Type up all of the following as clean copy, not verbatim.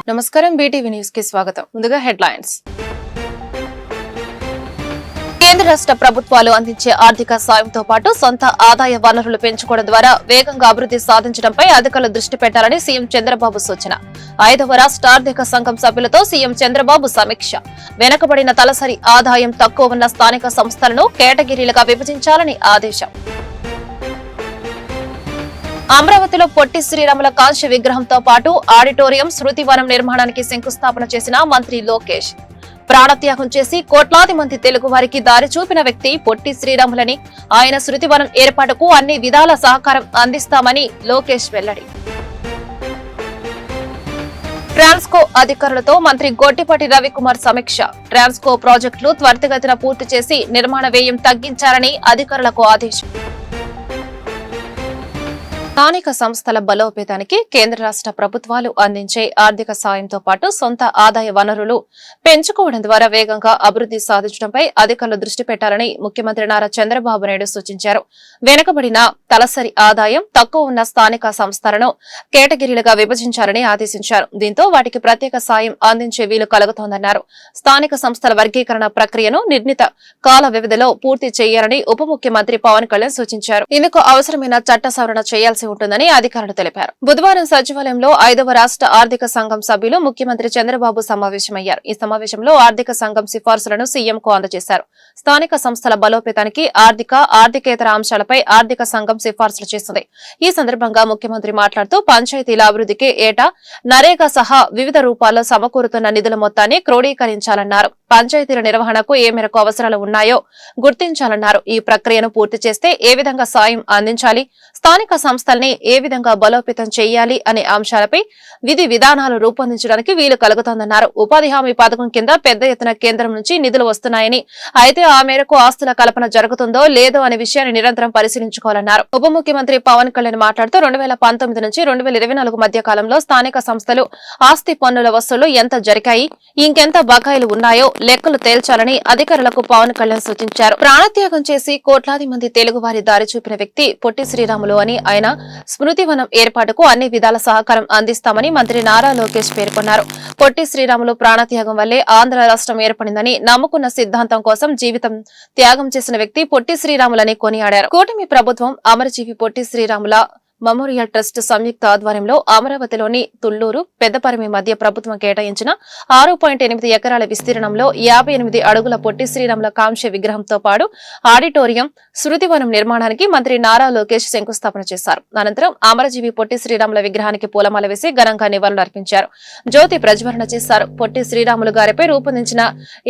నమస్కారం, BTV news కి స్వాగతం. ముందుగా హెడ్లైన్స్. కేంద్ర రాష్ట్ర ప్రభుత్వాలు అందించే ఆర్థిక సాయంతో పాటు సొంత ఆదాయ వనరులు పెంచుకోవడం ద్వారా వేగంగా అభివృద్ధి సాధించడంపై అధికారులు దృష్టి పెట్టాలని సీఎం చంద్రబాబు సూచన. 5వ రాష్ట్ర ఆర్థిక సంఘం సభ్యులతో సీఎం చంద్రబాబు సమీక్ష. వెనుకబడిన తలసరి ఆదాయం తక్కువ ఉన్న స్థానిక సంస్థలను కేటగిరీలుగా విభజించాలని ఆదేశం. అమరావతిలో పొట్టి శ్రీరాముల కాంస్య విగ్రహంతో పాటు ఆడిటోరియం, శృతివనం నిర్మాణానికి శంకుస్థాపన చేసిన మంత్రి లోకేష్. ప్రాణత్యాగం చేసి కోట్లాది మంది తెలుగు వారికి దారి చూపిన వ్యక్తి పొట్టి శ్రీరాములని, ఆయన శృతివనం ఏర్పాటుకు అన్ని విధాల సహకారం అందిస్తామని లోకేష్ వెల్లడి. ట్రాన్స్కో అధికారులతో మంత్రి గొట్టిపాటి రవికుమార్ సమీక్ష. ట్రాన్స్కో ప్రాజెక్టులు త్వరితగతిన పూర్తి చేసి నిర్మాణ వ్యయం తగ్గించాలని అధికారులకు ఆదేశం. స్థానిక సంస్థల బలోపేతానికి కేంద్ర రాష్ట్ర ప్రభుత్వాలు అందించే ఆర్థిక సాయంతో పాటు సొంత ఆదాయ వనరులు పెంచుకోవడం ద్వారా వేగంగా అభివృద్ధి సాధించడంపై అధికారులు దృష్టి పెట్టాలని ముఖ్యమంత్రి నారా చంద్రబాబు నాయుడు సూచించారు. వెనుకబడిన తలసరి ఆదాయం తక్కువ ఉన్న స్థానిక సంస్థలను కేటగిరీలుగా విభజించాలని ఆదేశించారు. దీంతో వాటికి ప్రత్యేక సాయం అందించే వీలు కలుగుతోందన్నారు. స్థానిక సంస్థల వర్గీకరణ ప్రక్రియను నిర్ణీత కాల వ్యవధిలో పూర్తి చేయాలని ఉప ముఖ్యమంత్రి పవన్ కళ్యాణ్ సూచించారు. ఇందుకు అవసరమైన చట్ట సవరణ చేయాల్సి ఉంటుందని అధికారులు తెలిపారు. బుధవారం సచివాలయంలో 5వ రాష్ట్ర ఆర్థిక సంఘం సభ్యులు ముఖ్యమంత్రి చంద్రబాబు సమావేశమయ్యారు. ఈ సమావేశంలో ఆర్థిక సంఘం సిఫార్సులను సీఎంకు అందజేశారు. స్థానిక సంస్థల బలోపేతానికి ఆర్థికేతర అంశాలపై ఆర్థిక సంఘం సిఫార్సులు చేస్తుంది. ఈ సందర్భంగా ముఖ్యమంత్రి మాట్లాడుతూ పంచాయతీల అభివృద్ధికి ఏటా నరేగా సహా వివిధ రూపాల్లో సమకూరుతున్న నిధుల మొత్తాన్ని క్రోడీకరించాలన్నారు. పంచాయతీల నిర్వహణకు ఏ మేరకు అవసరాలు ఉన్నాయో గుర్తించాలన్నారు. ఈ ప్రక్రియను పూర్తి చేస్తే ఏ విధంగా సాయం అందించాలి, స్థానిక సంస్థల్ని ఏ విధంగా బలోపేతం చేయాలి అనే అంశాలపై విధి విధానాలు రూపొందించడానికి వీలు కలుగుతోందన్నారు. ఉపాధి హామీ పథకం కింద పెద్ద ఎత్తున కేంద్రం నుంచి నిధులు వస్తున్నాయని, అయితే ఆ మేరకు ఆస్తుల కల్పన జరుగుతుందో లేదో అనే విషయాన్ని నిరంతరం పరిశీలించుకోవాలన్నారు. ఉప ముఖ్యమంత్రి పవన్ కళ్యాణ్ మాట్లాడుతూ 2019 నుంచి 2024 మధ్య కాలంలో స్థానిక సంస్థలు ఆస్తి పన్నుల వసూళ్లు ఎంత జరిగాయి, ఇంకెంత బకాయిలు ఉన్నాయో లెక్కలు తేల్చాలని అధికారులకు పవన్ కళ్యాణ్ సూచించారు. ప్రాణత్యాగం చేసి కోట్లాది మంది తెలుగు వారి దారి చూపిన వ్యక్తి పొట్టి శ్రీరాములు అని, ఆయన స్మృతివనం ఏర్పాటుకు అన్ని విధాల సహకారం అందిస్తామని మంత్రి నారా లోకేష్ పేర్కొన్నారు. పొట్టి శ్రీరాములు ప్రాణత్యాగం వల్లే ఆంధ్ర రాష్ట్రం ఏర్పడిందని, నమ్ముకున్న సిద్ధాంతం కోసం జీవితం త్యాగం చేసిన వ్యక్తి పొట్టి శ్రీరాములని కొనియాడారు. కూటమి ప్రభుత్వం అమరజీవి పొట్టి శ్రీరాముల మెమోరియల్ ట్రస్ట్ సంయుక్త ఆధ్వర్యంలో అమరావతిలోని తుళ్లూరు, పెద్దపరిమి మధ్య ప్రభుత్వం కేటాయించిన 6.8 ఎకరాల విస్తీర్ణంలో 58 అడుగుల పొట్టి శ్రీరాముల కాంస్య విగ్రహంతో పాటు ఆడిటోరియం, శృతివనం నిర్మాణానికి మంత్రి నారా లోకేష్ శంకుస్థాపన చేశారు. అనంతరం అమరజీవి పొట్టి శ్రీరాముల విగ్రహానికి పూలమాల వేసి ఘనంగా నివాళులర్పించారు. జ్యోతి ప్రజ్వలన చేశారు. పొట్టి శ్రీరాములు గారిపై రూపొందించిన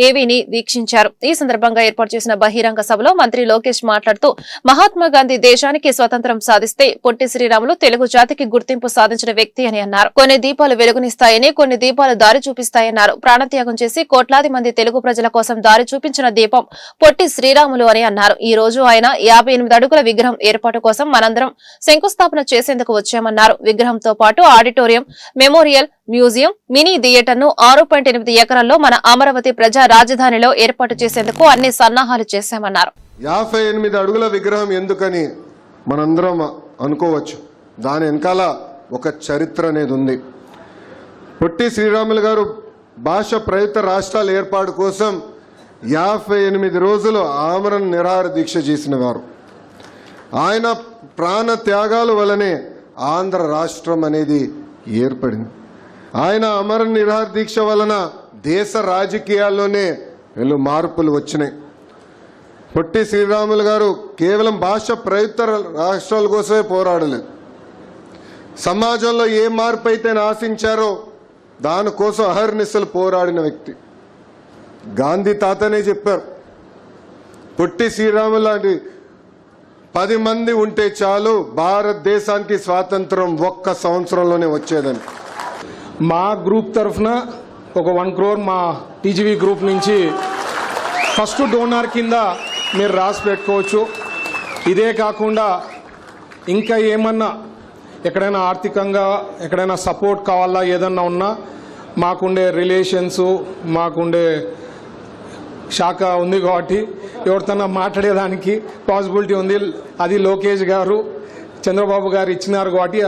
ఏవీని వీక్షించారు. ఈ సందర్భంగా ఏర్పాటు చేసిన బహిరంగ సభలో మంత్రి లోకేష్ మాట్లాడుతూ, మహాత్మా గాంధీ దేశానికి స్వతంత్రం సాధిస్తే పొట్టి శ్రీరాములు తెలుగు జాతికి గుర్తింపు సాధించిన వ్యక్తి అని అన్నారు. కొన్ని దీపాలు వెలుగునిస్తాయని, కొన్ని దీపాలు దారి చూపిస్తాయన్నారు. ప్రాణత్యాగం చేసి కోట్లాది మంది తెలుగు ప్రజల కోసం దారి చూపించిన దీపం పొట్టి శ్రీరాములు అని అన్నారు. ఈ రోజు ఆయన 58 అడుగుల విగ్రహం ఏర్పాటు కోసం మనందరం శంకుస్థాపన చేసేందుకు వచ్చామన్నారు. విగ్రహంతో పాటు ఆడిటోరియం, మెమోరియల్, మ్యూజియం, మినీ థియేటర్ను 6.8 ఎకరాల్లో మన అమరావతి ప్రజా రాజధానిలో ఏర్పాటు చేసేందుకు అన్ని సన్నాహాలు చేశామన్నారు. 58 అడుగుల విగ్రహం ఎందుకని మనందరం అనుకోవచ్చు. దాని వెనకాల ఒక చరిత్ర అనేది ఉంది. పొట్టి శ్రీరాములు గారు భాష ప్రయుక్త రాష్ట్రాల ఏర్పాటు కోసం 58 రోజులు ఆమరణ నిరాహార దీక్ష చేసిన వారు. ఆయన ప్రాణ త్యాగాల వలనే ఆంధ్ర రాష్ట్రం అనేది ఏర్పడింది. ఆయన ఆమరణ నిరాహార దీక్ష వలన దేశ రాజకీయాల్లోనే మార్పులు వచ్చినాయి. పొట్టి శ్రీరాములు గారు కేవలం భాష ప్రయుక్త రాష్ట్రాల కోసమే పోరాడలేదు. సమాజంలో ఏ మార్పు అయితే ఆశించారో దానికోసం అహర్నిశలు పోరాడిన వ్యక్తి. గాంధీ తాతనే చెప్పారు, పొట్టి శ్రీరాములు లాంటి 10 మంది ఉంటే చాలు భారతదేశానికి స్వాతంత్రం 1 సంవత్సరంలోనే వచ్చేదని. మా గ్రూప్ తరఫున ఒక 1 crore మా టీజీవీ గ్రూప్ నుంచి ఫస్ట్ డోనార్ కింద మీరు రాసి పెట్టుకోవచ్చు. ఇదే కాకుండా ఇంకా ఏమన్నా ఎక్కడైనా ఆర్థికంగా ఎక్కడైనా సపోర్ట్ కావాలా, ఏదన్నా ఉన్నా మాకుండే రిలేషన్సు, మాకుండే శాఖ ఉంది కాబట్టి ఎవరితోనా మాట్లాడేదానికి పాసిబిలిటీ ఉంది. అది లోకేష్ గారు, చంద్రబాబు గారు ఇచ్చినారు కాబట్టి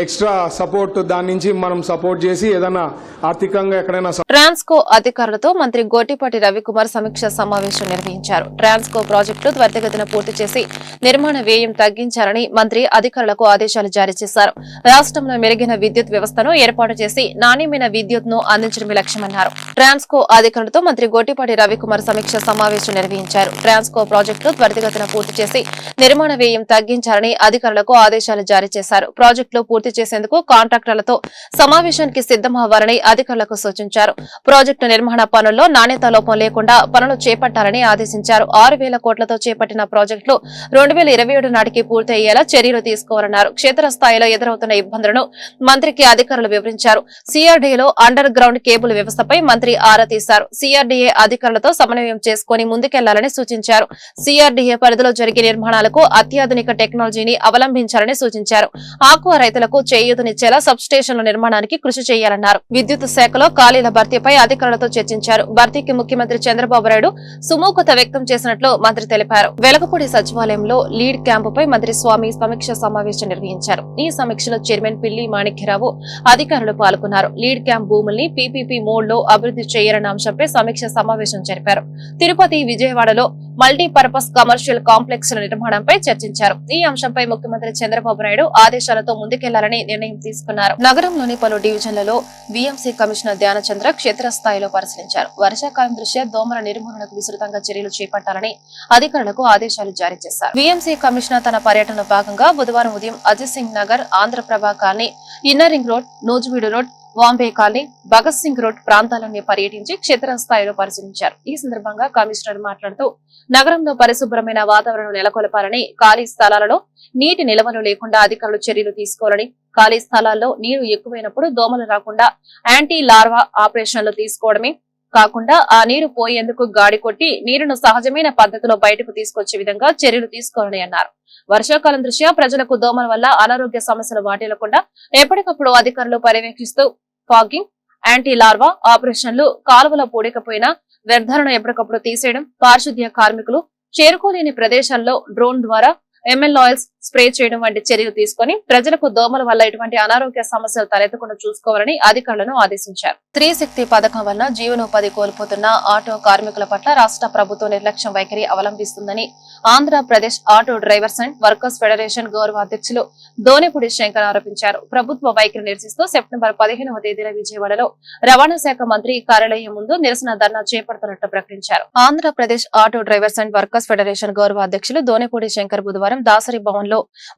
ఎక్స్ట్రా సపోర్ట్ దాని నుంచి మనం సపోర్ట్ చేసి ఏదైనా ఆర్థికంగా ఎక్కడైనా ట్రాన్స్కో అధికారులతో మంత్రి గోటిపాటి రవికుమార్ సమీక్ష సమావేశం నిర్వహించారు. ట్రాన్స్కో ప్రాజెక్టు త్వరితగతిన పూర్తి చేసి నిర్మాణ వ్యయం తగ్గించాలని మంత్రి అధికారులకు ఆదేశాలు జారీ చేశారు. రాష్ట్రంలో మెరుగైన విద్యుత్ వ్యవస్థను ఏర్పాటు చేసి నాణ్యమైన విద్యుత్ ను అందించడమే లక్ష్యమన్నారు. ట్రాన్స్కో అధికారులతో మంత్రి గోటిపాటి రవికుమార్ సమీక్ష సమావేశం నిర్వహించారు. ట్రాన్స్కో ప్రాజెక్టు త్వరితగతిన పూర్తి చేసి నిర్మాణ వ్యయం తగ్గించాలని అధికారులకు ఆదేశాలు జారీ చేశారు. ప్రాజెక్టులు పూర్తి చేసేందుకు కాంట్రాక్టర్లతో సమావేశానికి సిద్దమవ్వాలని అధికారులకు సూచించారు. ప్రాజెక్టు నిర్మాణ పనుల్లో నాణ్యతా లోపం లేకుండా పనులు చేపట్టాలని ఆదేశించారు. 6,000 కోట్లతో చేపట్టిన ప్రాజెక్టులు 2027 నాటికి పూర్తి అయ్యేలా చర్యలు తీసుకోవాలన్నారు. క్షేత్రస్థాయిలో ఎదురవుతున్న ఇబ్బందులను మంత్రికి అధికారులు వివరించారు. సిఆర్డీఏలో అండర్ గ్రౌండ్ కేబుల్ వ్యవస్థపై మంత్రి ఆరా తీశారు. సిఆర్డీఏ అధికారులతో సమన్వయం చేసుకుని ముందుకెళ్లాలని సూచించారు. సిఆర్డీఏ పరిధిలో జరిగే నిర్మాణాలకు అత్యాధునిక టెక్నాలజీని అవలంబించాలని సూచించారు. ఆక్వా రైతులకు చేయూతనిచ్చేలా సబ్ స్టేషన్ల నిర్మాణానికి కృషి చేయాలన్నారు. విద్యుత్ శాఖలో ఖాళీల భర్తీపై అధికారులతో చర్చించారు. భర్తీకి ముఖ్యమంత్రి చంద్రబాబు నాయుడు సుమూఖత వ్యక్తం చేసినట్లు మంత్రి తెలిపారు. వెలగపూడి సచివాలయంలో లీడ్ క్యాంపుపై మంత్రి స్వామి సమీక్ష సమావేశం నిర్వహించారు. ఈ సమీక్షలో చైర్మన్ పిల్లి మాణిక్యరావు అధికారులు పాల్గొన్నారు. లీడ్ క్యాంప్ భూముల్ని పీపీపీ మోడ్ లో అభివృద్ధి చేయాలన్న అంశంపై సమీక్ష సమావేశం జరిపారు. తిరుపతి, విజయవాడలో మల్టీపర్పస్ కమర్షియల్ కాంప్లెక్స్ నిర్మాణంపై చర్చించారు. ఈ అంశంపై ముఖ్యమంత్రి చంద్రబాబు నాయుడు ఆదేశాలతో ముందుకెళ్లాలని నిర్ణయం తీసుకున్నారు. నగరంలోని పలు డివిజన్లలో వీఎంసీ కమిషనర్ ధ్యానచంద్ర క్షేత్రస్థాయిలో పరిశీలించారు. వర్షాకాలం దృష్ట్యా దోమల నిర్మూలనకు విస్తృతంగా చర్యలు చేపట్టాలని అధికారులకు ఆదేశాలు జారీ చేశారు. వీఎంసీ కమిషనర్ తన పర్యటనలో భాగంగా బుధవారం ఉదయం Ajit Singh Nagar, Andhraprabha colony, inner ring road, Nuzvid road, Vambay colony, Bhagat Singh road ప్రాంతాలన్నీ పర్యటించి క్షేత్రస్థాయిలో పరిశీలించారు. ఈ సందర్భంగా కమిషనర్ మాట్లాడుతూ నగరంలో పరిశుభ్రమైన వాతావరణం నెలకొల్పాలని, ఖాళీ స్థలాలలో నీటి నిల్వలు లేకుండా అధికారులు చర్యలు తీసుకోవాలని, ఖాళీ స్థలాల్లో నీరు ఎక్కువైనప్పుడు దోమలు రాకుండా యాంటీ లార్వా ఆపరేషన్లు తీసుకోవడమే కాకుండా ఆ నీరు పోయేందుకు గాడి కొట్టి నీరును సహజమైన పద్ధతిలో బయటకు తీసుకొచ్చే విధంగా చర్యలు తీసుకోవాలని అన్నారు. వర్షాకాలం దృష్ట్యా ప్రజలకు దోమల వల్ల అనారోగ్య సమస్యలు వాటిల్లకుండా ఎప్పటికప్పుడు అధికారులు పర్యవేక్షిస్తూ ఫాగింగ్, యాంటీ లార్వా ఆపరేషన్లు, కాలువల పూడికపోయిన వ్యర్థాలను ఎప్పటికప్పుడు తీసేయడం, పారిశుద్ధ్య కార్మికులు చేరుకోలేని ప్రదేశాల్లో డ్రోన్ ద్వారా ఎంఎల్ ఆయిల్స్ స్ప్రే చేయడం వంటి చర్యలు తీసుకుని ప్రజలకు దోమల వల్ల ఎటువంటి అనారోగ్య సమస్యలు తలెత్తకుండా చూసుకోవాలని అధికారులను ఆదేశించారు. స్త్రీ శక్తి పథకం వల్ల జీవనోపాధి కోల్పోతున్న ఆటో కార్మికుల పట్ల రాష్ట్ర ప్రభుత్వం నిర్లక్ష్యం వైఖరి అవలంబిస్తుందని Andhra Pradesh auto drivers and workers federation గౌరవ అధ్యక్షులు దోనిపూడి శంకర్ ఆరోపించారు. ప్రభుత్వ వైఖరి నిరసిస్తూ సెప్టెంబర్ 15వ తేదీన విజయవాడలో రవాణా శాఖ మంత్రి కార్యాలయం ముందు నిరసన ధర్నా చేపడుతున్నట్లు ప్రకటించారు. Andhra Pradesh auto drivers and workers federation గౌరవ అధ్యక్షులు దోనిపూడి శంకర్ బుధవారం దాసరి భవన్ లో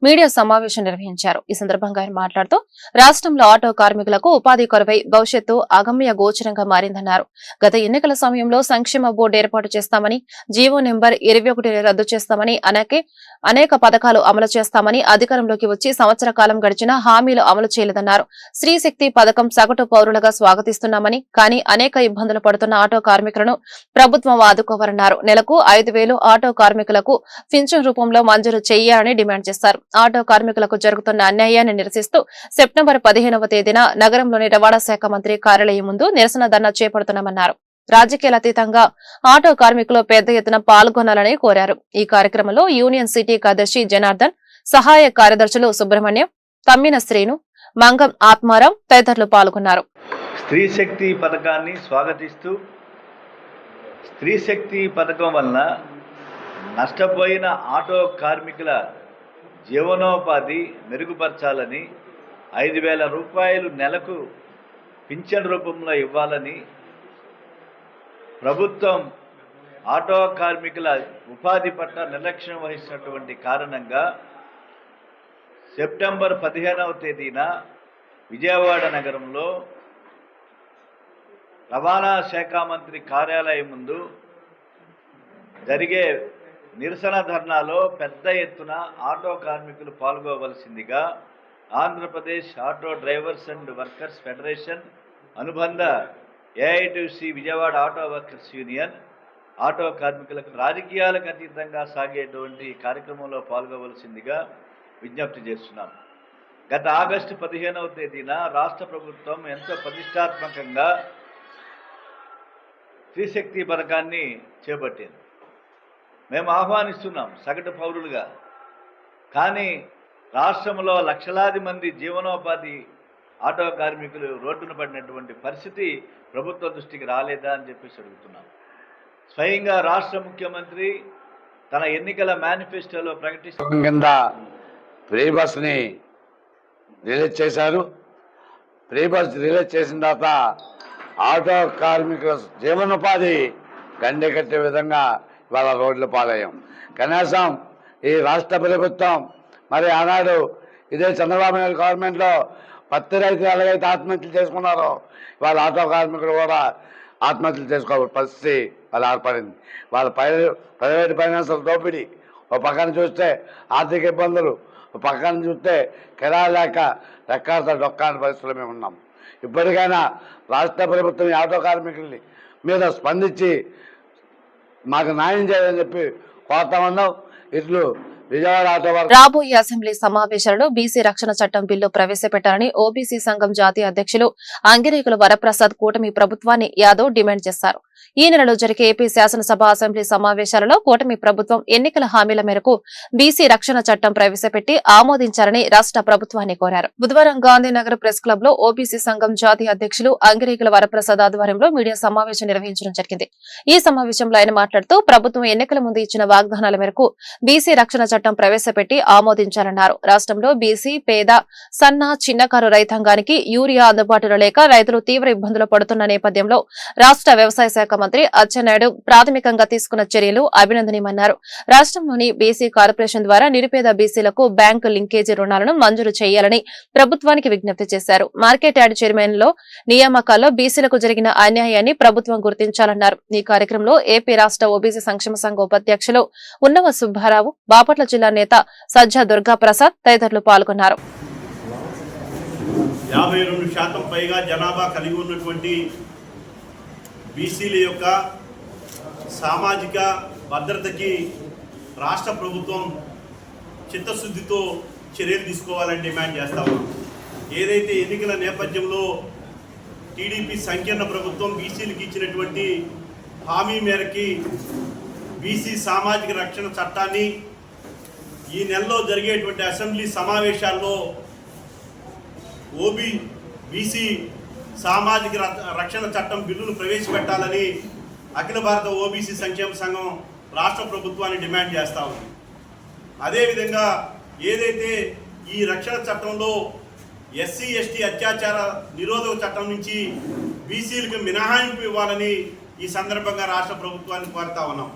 మీడియా సమావేశం నిర్వహించారు. ఈ సందర్భంగా ఆయన మాట్లాడుతూ రాష్ట్రంలో ఆటో కార్మికులకు ఉపాధి కొరవై భవిష్యత్తు అగమ్య గోచరంగా మారిందన్నారు. గత ఎన్నికల సమయంలో సంక్షేమ బోర్డు ఏర్పాటు చేస్తామని, జీవో నెంబర్ 21 రద్దు చేస్తామని, అనేక పథకాలు అమలు చేస్తామని అధికారంలోకి వచ్చి సంవత్సర కాలం గడిచినా హామీలు అమలు చేయలేదన్నారు. స్త్రీ శక్తి పథకం సగటు పౌరులుగా స్వాగతిస్తున్నామని, కానీ అనేక ఇబ్బందులు పడుతున్న ఆటో కార్మికులను ప్రభుత్వం ఆదుకోవాలన్నారు. నెలకు 5,000 ఆటో కార్మికులకు పింఛన్ రూపంలో మంజూరు చేయాలని డిమాండ్ చేశారు. ఆటో కార్మికులకు జరుగుతున్న అన్యాయాన్ని నిరసిస్తూ సెప్టెంబర్ 15వ తేదీన నగరంలోని రవాణా శాఖ మంత్రి కార్యాలయం ముందు నిరసన ధర్నా చేపడుతున్నామన్నారు. రాజకీయాల అతీతంగా ఆటో కార్మికులు పెద్ద ఎత్తున పాల్గొనాలని కోరారు. ఈ కార్యక్రమంలో యూనియన్ సిటీ కార్యదర్శి జనార్దన్, సహాయ కార్యదర్శులు సుబ్రహ్మణ్యం, తమ్మిన శ్రీను, మంగం ఆత్మారాం తదితరులు పాల్గొన్నారు. స్త్రీ శక్తి పథకాన్ని స్వాగతిస్తూ స్త్రీ శక్తి పథకం వలన నష్టపోయిన ఆటో కార్మికుల జీవనోపాధి మెరుగుపరచాలని, 5,000 రూపాయలు నెలకు పింఛన్ రూపంలో ఇవ్వాలని, ప్రభుత్వం ఆటో కార్మికుల ఉపాధి పట్ల నిర్లక్ష్యం వహిస్తున్నటువంటి కారణంగా సెప్టెంబర్ 15వ తేదీన విజయవాడ నగరంలో రవాణా శాఖ మంత్రి కార్యాలయం ముందు జరిగే నిరసన ధర్నాలో పెద్ద ఎత్తున ఆటో కార్మికులు పాల్గొవలసిందిగా Andhra Pradesh auto drivers and workers federation అనుబంధ AITC Vijayawada auto workers union auto కార్మికులకు రాజకీయాలకు అతీతంగా సాగేటువంటి కార్యక్రమంలో పాల్గొవలసిందిగా విజ్ఞప్తి చేస్తున్నాం. గత ఆగస్టు 15వ తేదీన రాష్ట్ర ప్రభుత్వం ఎంతో ప్రతిష్టాత్మకంగా స్త్రీశక్తి పథకాన్ని చేపట్టింది. మేము ఆహ్వానిస్తున్నాం సగటు పౌరులుగా. కానీ రాష్ట్రంలో లక్షలాది మంది జీవనోపాధి ఆటో కార్మికులు రోడ్డున పడినటువంటి పరిస్థితి ప్రభుత్వ దృష్టికి రాలేదా అని చెప్పేసి అడుగుతున్నాం. స్వయంగా రాష్ట్ర ముఖ్యమంత్రి తన ఎన్నికల మేనిఫెస్టోలో ప్రకటిస్తూ కింద ఫ్రీ బస్ని రిలీజ్ చేశారు. ఫ్రీ బస్ రిలీజ్ చేసిన తర్వాత ఆటో కార్మికుల జీవనోపాధి గండెకట్టే విధంగా ఇవాళ రోడ్ల పాలయ్యాం. కనీసం ఈ రాష్ట్ర ప్రభుత్వం మరి ఆనాడు ఇదే చంద్రబాబు నాయుడు గవర్నమెంట్లో పత్తి రైతులు ఎలాగైతే ఆత్మహత్యలు చేసుకున్నారో వాళ్ళ ఆటో కార్మికులు కూడా ఆత్మహత్యలు చేసుకోవాలి పరిస్థితి వాళ్ళు ఏర్పడింది. వాళ్ళ ప్రైవేట్ ఫైనాన్షియల్ దోపిడీ ఒక పక్కన చూస్తే ఆర్థిక ఇబ్బందులు, ఒక పక్కన చూస్తే కిరాయి లేక రెక్కాడితో డొక్కాని పరిస్థితులు మేము ఉన్నాం. ఇప్పటికైనా రాష్ట్ర ప్రభుత్వం ఈ ఆటో కార్మికుల్ని మీద స్పందించి మాకు న్యాయం చేయాలని చెప్పి కోరుతా ఉన్నాం. ఇట్లు విజయవాడ ఆటో రాబోయే అసెంబ్లీ సమావేశాలలో బీసీ రక్షణ చట్టం బిల్లు ప్రవేశపెట్టాలని ఓబీసీ సంఘం జాతీయ అధ్యక్షులు అంగిరేకుల వరప్రసాద్ కూటమి ప్రభుత్వాన్ని యాదవ్ డిమాండ్ చేశారు. ఈ నెలలో జరిగే ఏపీ శాసనసభ అసెంబ్లీ సమావేశాలలో కూటమి ప్రభుత్వం ఎన్నికల హామీల మేరకు బీసీ రక్షణ చట్టం ప్రవేశపెట్టి ఆమోదించాలని రాష్ట్ర ప్రభుత్వాన్ని కోరారు. బుధవారం గాంధీనగర్ ప్రెస్ క్లబ్ లో ఓబీసీ సంఘం జాతీయ అధ్యక్షులు అంగిరేకుల వరప్రసాద్ ఆధ్వర్యంలో మీడియా సమావేశం నిర్వహించడం జరిగింది. ఈ సమావేశంలో ఆయన మాట్లాడుతూ ప్రభుత్వం ఎన్నికల ముందు ఇచ్చిన వాగ్దానాల మేరకు బీసీ రక్షణ చట్టం ప్రవేశపెట్టి ఆమోదించాలన్నారు. రాష్ట్రంలో బీసీ, పేద, సన్న, చిన్నకారు రైతాంగానికి యూరియా అందుబాటులో లేక రైతులు తీవ్ర ఇబ్బందులు పడుతున్న నేపథ్యంలో రాష్ట్ర వ్యవసాయ శాఖ మంత్రి అచ్చెన్నాయుడు ప్రాథమికంగా తీసుకున్న చర్యలు అభినందనీయమన్నారు. రాష్ట్రంలోని బీసీ కార్పొరేషన్ ద్వారా నిరుపేద బీసీలకు బ్యాంకు లింకేజీ రుణాలను మంజూరు చేయాలని ప్రభుత్వానికి విజ్ఞప్తి చేశారు. మార్కెట్ యార్డ్ చైర్మన్లో నియామకాల్లో బీసీలకు జరిగిన అన్యాయాన్ని ప్రభుత్వం గుర్తించాలన్నారు. ఈ కార్యక్రమంలో ఏపీ రాష్ట్ర ఓబీసీ సంక్షేమ సంఘ ఉపాధ్యక్షులు ఉన్నవ సుబ్బారావు, బాపట్ల జిల్లా నేత సజ్జా దుర్గా ప్రసాద్ తదితరులు పాల్గొన్నారు. 52% పైగా జనాభా కలిగి ఉన్నటువంటి బీసీల యొక్క సామాజిక భద్రతకి రాష్ట్ర ప్రభుత్వం చిత్తశుద్ధితో చర్యలు తీసుకోవాలని డిమాండ్ చేస్తా ఉన్నాం. ఏదైతే ఎన్నికల నేపథ్యంలో టీడీపీ సంకీర్ణ ప్రభుత్వం బీసీలకు ఇచ్చినటువంటి హామీ మేరకి బీసీ సామాజిక రక్షణ చట్టాన్ని ఈ నెలలో జరిగేటువంటి అసెంబ్లీ సమావేశాల్లో బీసీ సామాజిక రక్షణ చట్టం బిల్లును ప్రవేశపెట్టాలని అఖిల భారత ఓబీసీ సంక్షేమ సంఘం రాష్ట్ర ప్రభుత్వాన్ని డిమాండ్ చేస్తూ ఉంది. అదేవిధంగా ఏదైతే ఈ రక్షణ చట్టంలో ఎస్సీ ఎస్టీ అత్యాచార నిరోధక చట్టం నుంచి బీసీలకు మినహాయింపు ఇవ్వాలని ఈ సందర్భంగా రాష్ట్ర ప్రభుత్వాన్ని కోరుతా ఉన్నాం.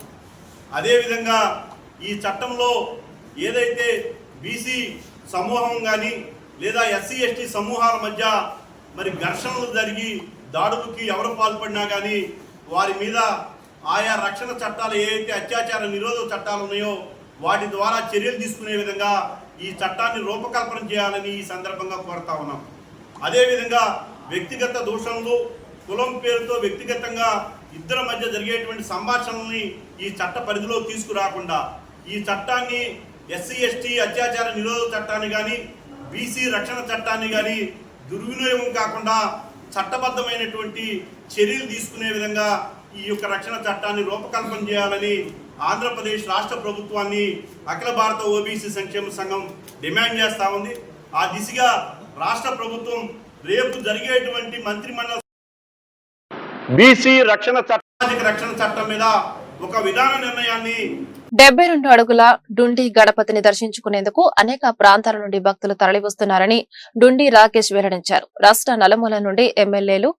అదేవిధంగా ఈ చట్టంలో ఏదైతే బీసీ సమూహం కానీ లేదా ఎస్సీ ఎస్టీ సమూహాల మధ్య మరి ఘర్షణలు జరిగి దాడులకి ఎవరు పాల్పడినా కానీ వారి మీద ఆయా రక్షణ చట్టాలు ఏవైతే అత్యాచార నిరోధక చట్టాలు ఉన్నాయో వాటి ద్వారా చర్యలు తీసుకునే విధంగా ఈ చట్టాన్ని రూపకల్పన చేయాలని ఈ సందర్భంగా కోరుతా ఉన్నాం. అదేవిధంగా వ్యక్తిగత దూషణలు, కులం పేరుతో వ్యక్తిగతంగా ఇద్దరి మధ్య జరిగేటువంటి సంభాషణల్ని ఈ చట్ట పరిధిలో తీసుకురాకుండా ఈ చట్టాన్ని ఎస్సీ ఎస్టీ అత్యాచార నిరోధక చట్టాన్ని కానీ బీసీ రక్షణ చట్టాన్ని కానీ దుర్వినియోగం కాకుండా చట్టబద్ధమైనటువంటి చర్యలు తీసుకునే విధంగా ఈ యొక్క రక్షణ చట్టాన్ని రూపకల్పన చేయాలని ఆంధ్రప్రదేశ్ రాష్ట్ర ప్రభుత్వాన్ని అఖిల భారత ఓబీసీ సంక్షేమ సంఘం డిమాండ్ చేస్తూ ఉంది. ఆ దిశగా రాష్ట్ర ప్రభుత్వం రేపు జరిగేటువంటి మంత్రిమండలి బీసీ సామాజిక రక్షణ చట్టం మీద ఒక విధాన నిర్ణయాన్ని 72 అడుగుల డుండి గణపతిని దర్శించుకునేందుకు అనేక ప్రాంతాల నుండి భక్తులు తరలివస్తున్నారని డుండి రాకేష్ వెల్లడించారు. రాష్ట్ర నలుమూల నుండి ఎమ్మెల్యేలు,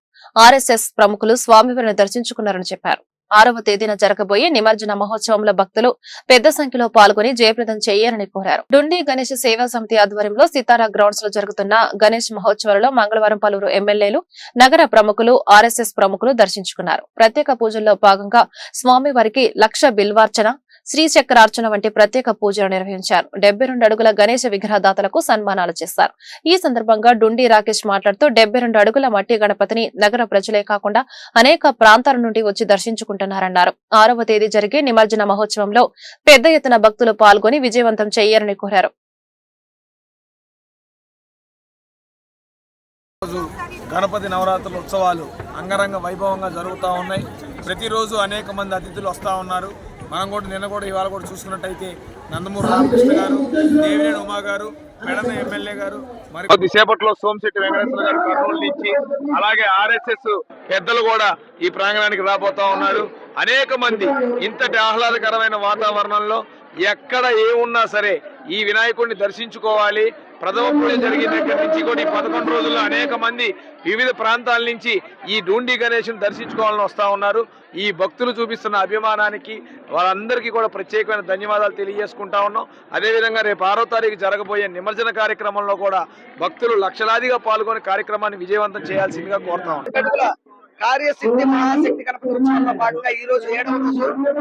ఆర్ఎస్ఎస్ ప్రముఖులు స్వామివారిని దర్శించుకున్నారని చెప్పారు. 6వ తేదీన జరగబోయే నిమజ్జన మహోత్సవంలో భక్తులు పెద్ద సంఖ్యలో పాల్గొని జయప్రదం చేయాలని కోరారు. డుండి గణేష్ సేవా సమితి ఆధ్వర్యంలో సితారా గ్రౌండ్స్ లో జరుగుతున్న గణేష్ మహోత్సవాలలో మంగళవారం పలువురు ఎమ్మెల్యేలు, నగర ప్రముఖులు, ఆర్ఎస్ఎస్ ప్రముఖులు దర్శించుకున్నారు. ప్రత్యేక పూజల్లో భాగంగా స్వామివారికి 1,00,000 బిల్వార్చన, శ్రీచక్రార్చన వంటి ప్రత్యేక పూజలు నిర్వహించారు. 72 అడుగుల గణేశ విగ్రహదాతలకు సన్మానాలు చేశారు. ఈ సందర్భంగా డుండి రాకేష్ మాట్లాడుతూ 72 అడుగుల మట్టి గణపతిని నగర ప్రజలే కాకుండా అనేక ప్రాంతాల నుండి వచ్చి దర్శించుకుంటున్నారన్నారు. 6వ తేదీ జరిగే నిమజ్జన మహోత్సవంలో పెద్ద ఎత్తున భక్తులు పాల్గొని విజయవంతం చేయాలని కోరారు. గణపతి నవరాత్రుల ఉత్సవాలు అంగరంగ వైభవంగా జరుగుతూ ఉన్నాయి. ప్రతిరోజు అనేక మంది అతిథులు వస్తూ ఉన్నారు. మనం కూడా నిన్న కూడా ఇవాళ కూడా చూసుకున్నట్టయితే నందమూరి రామకృష్ణ గారు, దేవినేని ఉమా గారు, మెడల ఎమ్మెల్యే గారు మరి కొద్దిసేపట్లో సోమిశెట్టి వెంకటేశ్వర గారు కర్నూలు నుంచి, అలాగే RSS పెద్దలు కూడా ఈ ప్రాంగణానికి రాబోతా ఉన్నారు. అనేక మంది ఇంతటి ఆహ్లాదకరమైన వాతావరణంలో ఎక్కడ ఏమున్నా సరే ఈ వినాయకుడిని దర్శించుకోవాలి. ప్రథమ పూజ జరిగిన దగ్గర నుంచి కూడా ఈ 11 రోజుల్లో అనేక మంది వివిధ ప్రాంతాల నుంచి ఈ డూండి గణేష్ని దర్శించుకోవాలని వస్తూ ఉన్నారు. ఈ భక్తులు చూపిస్తున్న అభిమానానికి వాళ్ళందరికీ కూడా ప్రత్యేకమైన ధన్యవాదాలు తెలియజేసుకుంటా ఉన్నాం. అదేవిధంగా రేపు 6వ తారీఖు జరగబోయే నిమజ్జన కార్యక్రమంలో కూడా భక్తులు లక్షలాదిగా పాల్గొని కార్యక్రమాన్ని విజయవంతం చేయాల్సిందిగా కోరుతా ఉన్నాం. కార్యసిద్ధి మహాశక్తి గణపతి ఉత్సవంలో భాగంగా ఈ రోజు 7వ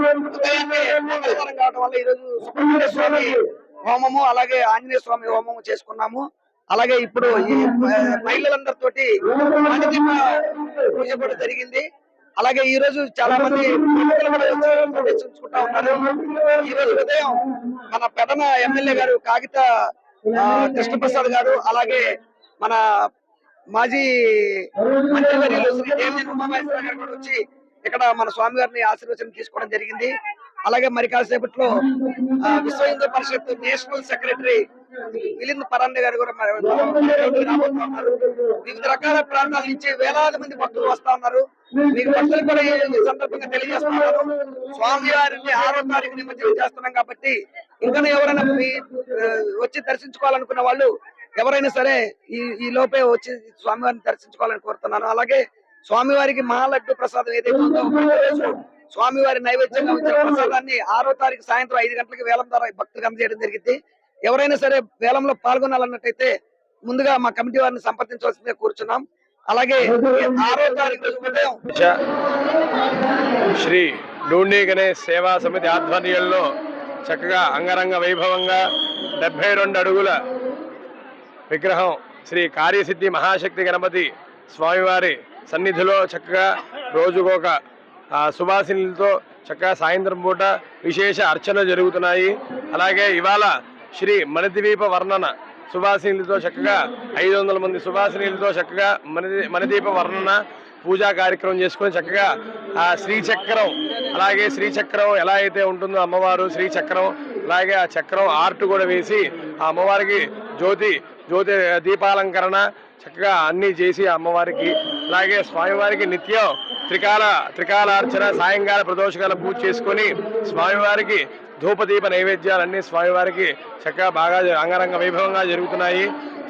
రోజు ఉదయాన్నే మంగళవారం కావడం వల్ల ఈ రోజు సుబ్రహ్మణ్య స్వామి హోమము అలాగే ఆంజనేయ స్వామి హోమము చేసుకున్నాము. అలాగే ఇప్పుడు ఈ మహిళలందరితోటి పూజ కూడా జరిగింది. అలాగే ఈ రోజు చాలా మంది దర్శించుకుంటా ఉన్నారు. ఈ రోజు ఉదయం మన పెదన ఎమ్మెల్యే గారు కాగిత కృష్ణప్రసాద్ గారు, అలాగే మన మాజీ మంత్రివర్యులు శ్రీ దేవినేని ఉమామహేశ్వర గారు కూడా వచ్చి ఇక్కడ మన స్వామి గారిని ఆశీర్వచనం తీసుకోవడం జరిగింది. అలాగే మరి కాసేపట్లో విశ్వ హిందూ పరిషత్ నేషనల్ సెక్రటరీ మిలింద్ పరాండే గారు కూడా రాబోతున్నారు. వివిధ రకాల ప్రాంతాల నుంచి వేలాది మంది భక్తులు వస్తా ఉన్నారు. మీకు భక్తులు కూడా ఈ సందర్భంగా తెలియజేస్తున్నారు. స్వామి వారిని 6వ తారీఖు నిమజ్జనం చేస్తున్నాం కాబట్టి ఇంకా ఎవరైనా వచ్చి దర్శించుకోవాలనుకున్న వాళ్ళు ఎవరైనా సరే ఈ లోపే వచ్చి స్వామివారిని దర్శించుకోవాలని కోరుతున్నాను. అలాగే స్వామివారికి మహాలడ్డు ప్రసాదం ఏదైతే ఉందో స్వామివారి నైవేద్యంగా ఉంచిన ప్రసాదాన్ని 6వ తారీఖు సాయంత్రం 5 గంటలకు వేలం ద్వారా భక్తులకు అందజేయడం జరిగింది. ఎవరైనా సరే వేలంలో పాల్గొనాలన్నట్టయితే ముందుగా మా కమిటీ వారిని సంప్రదించవలసిందిగా కూర్చున్నాం. అలాగే 6వ తారీఖు ఉదయం శ్రీ డూండి గణేష్ సేవా సమితి ఆధ్వర్యంలో చక్కగా అంగరంగ వైభవంగా 72 అడుగుల విగ్రహం శ్రీ కార్యసిద్ధి మహాశక్తి గణపతి స్వామివారి సన్నిధిలో చక్కగా రోజుకొక సువాసినులతో చక్కగా సాయంత్రం పూట విశేష అర్చనలు జరుగుతున్నాయి. అలాగే ఇవాళ శ్రీ మణిద్వీప వర్ణన సువాసినులతో చక్కగా 500 మంది సువాసినులతో చక్కగా మణిద్వీప వర్ణన పూజా కార్యక్రమం చేసుకొని చక్కగా ఆ శ్రీచక్రం, అలాగే శ్రీచక్రం ఎలా అయితే ఉంటుందో అమ్మవారు శ్రీచక్రం, అలాగే ఆ చక్రం ఆర్ట్ కూడా వేసి ఆ అమ్మవారికి జ్యోతి దీపాలంకరణ చక్కగా అన్నీ చేసి అమ్మవారికి, అలాగే స్వామివారికి నిత్యం త్రికాలార్చన, సాయంకాల ప్రదోషకాల పూజ చేసుకొని స్వామివారికి ధూపదీప నైవేద్యాలన్నీ స్వామివారికి చక్కగా బాగా అంగరంగ వైభవంగా జరుగుతున్నాయి.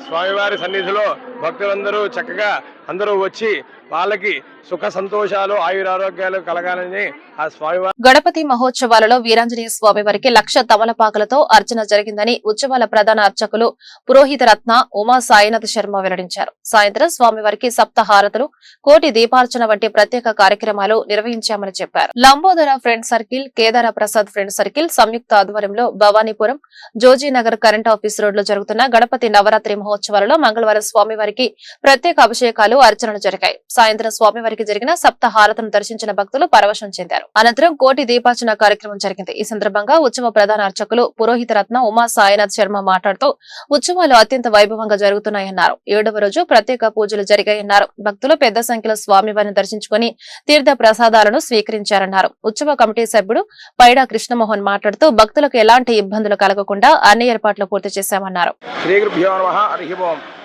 స్వామివారి సన్నిధిలో భక్తులందరూ చక్కగా అందరూ వచ్చి వాళ్ళకి సుఖ సంతోషాలు ఆయురారోగ్యాలు కలగాలని ఆ స్వామివారి గణపతి మహోత్సవాలలో వీరాంజనేయ స్వామి వారికి 1,00,000 తమలపాకులతో అర్చన జరిగిందని ఉత్సవాల ప్రధాన అర్చకులు పురోహిత రత్న ఉమా సాయినాథ్ శర్మ వెల్లడించారు. సాయంత్రం స్వామివారికి సప్తహారతులు, కోటి దీపార్చన వంటి ప్రత్యేక కార్యక్రమాలు నిర్వహించామని చెప్పారు. Lambodara friend circle, Kedara Prasad friend circle సంయుక్త ఆధ్వర్యంలో Bhavanipuram Jojinagar current office road లో జరుగుతున్న గణపతి నవరాత్రి మహోత్సవాలలో మంగళవారం స్వామివారికి ప్రత్యేక అభిషేకాలు, అర్చనలు జరిగాయి. సాయంత్రం స్వామివారికి జరిగిన సప్తహారతను దర్శించిన భక్తులు పరవశం చెందారు. అనంతరం కోటి దీపార్చన కార్యక్రమం జరిగింది. ఈ సందర్భంగా ఉత్సవ ప్రధాన అర్చకులు పురోహిత రత్న ఉమా సాయినాథ్ శర్మ మాట్లాడుతూ ఉత్సవాలు అత్యంత వైభవంగా జరుగుతున్నాయన్నారు. 7వ రోజు ప్రత్యేక పూజలు జరిగాయన్నారు. భక్తులు పెద్ద సంఖ్యలో స్వామివారిని దర్శించుకుని తీర్థ ప్రసాదాలను స్వీకరించారన్నారు. ఉత్సవ కమిటీ సభ్యుడు పైడా కృష్ణమోహన్ మాట్లాడుతూ భక్తులకు ఎలాంటి ఇబ్బందులు కలగకుండా అన్ని ఏర్పాట్లు పూర్తి చేశామన్నారు.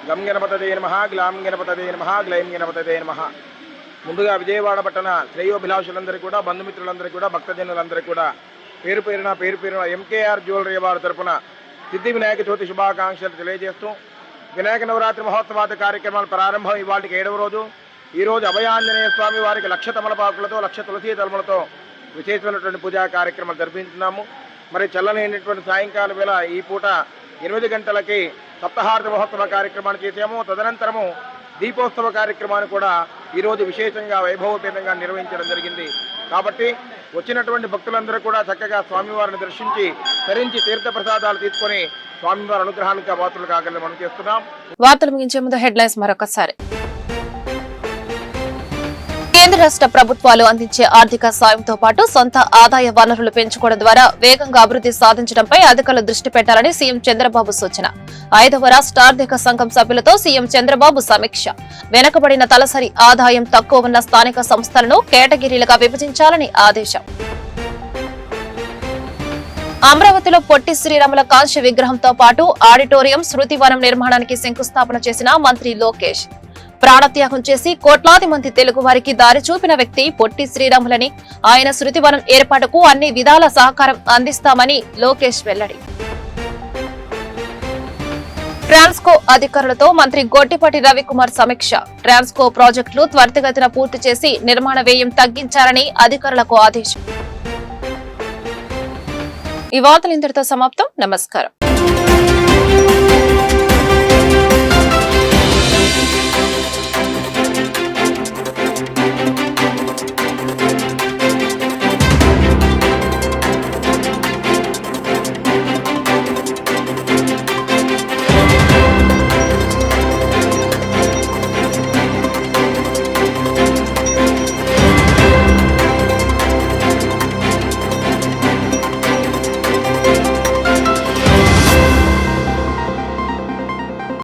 గం గణపతదే నమః, గ్లాం గణపతదే నమః, గ్లైం గణపతదే నమః. ముందుగా విజయవాడ పట్టణ శ్రేయోభిలాషులందరికీ కూడా, బంధుమిత్రులందరికీ కూడా, భక్తజనులందరికీ కూడా పేరు పేరున ఎంకేఆర్ జ్యువెలరీ వారి తరపున సిద్ధి వినాయక చవితి శుభాకాంక్షలు తెలియజేస్తూ వినాయక నవరాత్రి మహోత్సవాది కార్యక్రమాలు ప్రారంభం ఇవాళకి 7వ రోజు. ఈరోజు అభయాంజనేయ స్వామి వారికి 1,00,000 తమలపాకులతో 1,00,000 తులసీ దళములతో విశేషమైనటువంటి పూజా కార్యక్రమాలు జరిపించున్నాము. మరి చల్లనైనటువంటి సాయంకాల వేళ ఈ పూట 8 గంటలకి సప్తహారతి మహోత్సవ కార్యక్రమాన్ని చేసాము. తదనంతరము దీపోత్సవ కార్యక్రమాన్ని కూడా ఈరోజు విశేషంగా వైభవపేతంగా నిర్వహించడం జరిగింది. కాబట్టి వచ్చినటువంటి భక్తులందరూ కూడా చక్కగా స్వామివారిని దర్శించి ధరించి తీర్థ ప్రసాదాలు తీసుకొని స్వామివారి అనుగ్రహానికి పాత్రలు కాగలని మనం చేస్తున్నాం. వార్తలు ముగించే ముందు హెడ్లైన్స్ మరొకసారి. కేంద్ర రాష్ట్ర ప్రభుత్వాలు అందించే ఆర్థిక సాయంతో పాటు సొంత ఆదాయ వనరులు పెంచుకోవడం ద్వారా వేగంగా అభివృద్ధి సాధించడంపై అధికారులు దృష్టి పెట్టాలని సీఎం చంద్రబాబు సూచన. 5వ రాష్ట్ర ఆర్థిక సంఘం సభ్యులతో సీఎం చంద్రబాబు సమీక్ష. వెనుకబడిన తలసరి ఆదాయం తక్కువ ఉన్న స్థానిక సంస్థలను కేటగిరీలుగా విభజించాలని ఆదేశం. అమరావతిలో పొట్టి శ్రీరాముల కాంస్య విగ్రహంతో పాటు ఆడిటోరియం, శృతివనం నిర్మాణానికి శంకుస్థాపన చేసిన మంత్రి లోకేష్. ప్రాణత్యాగం చేసి కోట్లాది మంది తెలుగు వారికి దారి చూపిన వ్యక్తి పొట్టి శ్రీరాములని, ఆయన శృతివనం ఏర్పాటుకు అన్ని విధాల సహకారం అందిస్తామని లోకేష్ వెల్లడి. ట్రాన్స్కో అధికారులతో మంత్రి గొట్టిపాటి రవికుమార్ సమీక్ష. ట్రాన్స్కో ప్రాజెక్టులు త్వరితగతిన పూర్తి చేసి నిర్మాణ వ్యయం తగ్గించాలని అధికారులకు ఆదేశం. ఈ వార్తలు ఇంతటితో సమాప్తం. నమస్కారం.